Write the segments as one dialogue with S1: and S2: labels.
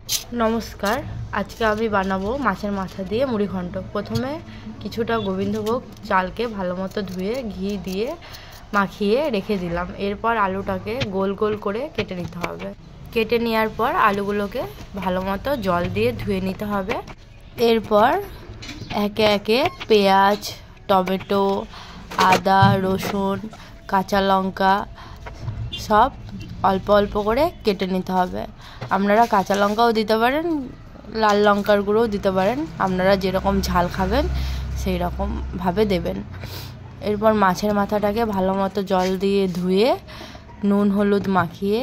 S1: নমস্কার, আজকে আমি বানাবো মাছের মাথা দিয়ে মুড়ি ঘন্ট। প্রথমে কিছুটা গোবিন্দভোগ চালকে ভালো মতো ধুয়ে ঘি দিয়ে মাখিয়ে রেখে দিলাম। এরপর আলুটাকে গোল গোল করে কেটে নিতে হবে। কেটে নেওয়ার পর আলুগুলোকে ভালো মতো জল দিয়ে ধুয়ে নিতে হবে। এরপর একে একে পেঁয়াজ, টমেটো, আদা, রসুন, কাঁচা লঙ্কা সব অল্প অল্প করে কেটে নিতে হবে। আপনারা কাঁচা লঙ্কাও দিতে পারেন, লাল লঙ্কার গুঁড়োও দিতে পারেন, আপনারা যেরকম ঝাল খাবেন সেই রকমভাবে দেবেন। এরপর মাছের মাথাটাকে ভালো মতো জল দিয়ে ধুয়ে নুন হলুদ মাখিয়ে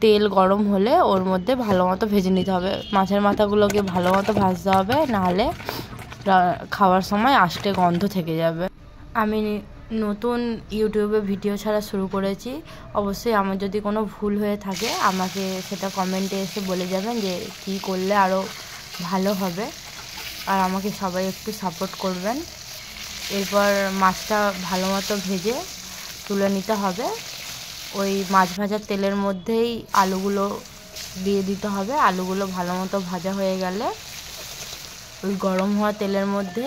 S1: তেল গরম হলে ওর মধ্যে ভালো মতো ভেজে নিতে হবে। মাছের মাথাগুলোকে ভালো মতো ভাজতে হবে, নাহলে খাওয়ার সময় আষ্টে গন্ধ থেকে যাবে। আমি নতুন ইউটিউবে ভিডিও ছাড়া শুরু করেছি। অবশ্যই আমার যদি কোনো ভুল হয়ে থাকে আমাকে সেটা কমেন্টে এসে বলে যাবেন যে কী করলে আরও ভালো হবে, আর আমাকে সবাই একটু সাপোর্ট করবেন। এরপর মাছটা ভালো মতো ভেজে তুলে নিতে হবে। ওই মাছ ভাজার তেলের মধ্যেই আলুগুলো দিয়ে দিতে হবে। আলুগুলো ভালো মতো ভাজা হয়ে গেলে ওই গরম হওয়া তেলের মধ্যে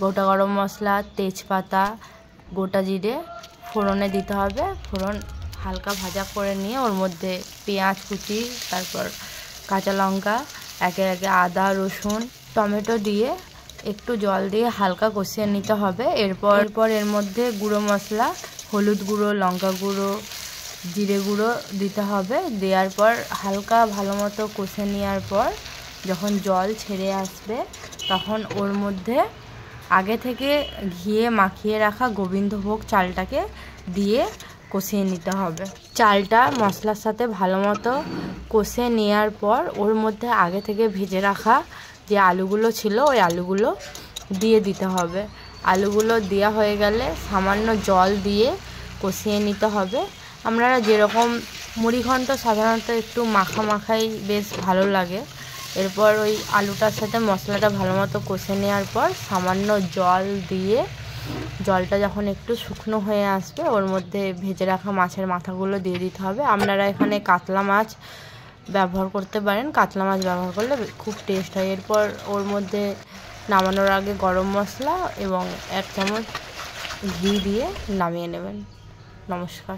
S1: গোটা গরম মশলা, তেজপাতা, গোটা জিরে ফোড়নে দিতে হবে। ফোড়ন হালকা ভাজা করে নিয়ে ওর মধ্যে পেঁয়াজ কুচি, তারপর কাঁচা লঙ্কা, একে একে আদা, রসুন, টমেটো দিয়ে একটু জল দিয়ে হালকা কষিয়ে নিতে হবে। এরপর এর মধ্যে গুঁড়ো মশলা, হলুদ গুঁড়ো, লঙ্কা গুঁড়ো, জিরে গুঁড়ো দিতে হবে। দেওয়ার পর হালকা ভালো মতো কষে নেওয়ার পর যখন জল ছেড়ে আসবে তখন ওর মধ্যে আগে থেকে ঘিয়ে মাখিয়ে রাখা গোবিন্দভোগ চালটাকে দিয়ে কষিয়ে নিতে হবে। চালটা মশলার সাথে ভালো মতো কষে নেওয়ার পর ওর মধ্যে আগে থেকে ভেজে রাখা যে আলুগুলো ছিল ওই আলুগুলো দিয়ে দিতে হবে। আলুগুলো দেওয়া হয়ে গেলে সামান্য জল দিয়ে কষিয়ে নিতে হবে। আপনারা যেরকম মুড়ি ঘন্ট সাধারণত একটু মাখা মাখাই বেশ ভালো লাগে। এরপর ওই আলুটার সাথে মশলাটা ভালো মতো কষে নেওয়ার পর সামান্য জল দিয়ে, জলটা যখন একটু শুকনো হয়ে আসবে ওর মধ্যে ভেজে রাখা মাছের মাথাগুলো দিয়ে দিতে হবে। আপনারা এখানে কাতলা মাছ ব্যবহার করতে পারেন, কাতলা মাছ ব্যবহার করলে খুব টেস্ট হয়। এরপর ওর মধ্যে নামানোর আগে গরম মশলা এবং 1 চামচ ঘি দিয়ে নামিয়ে নেবেন। নমস্কার।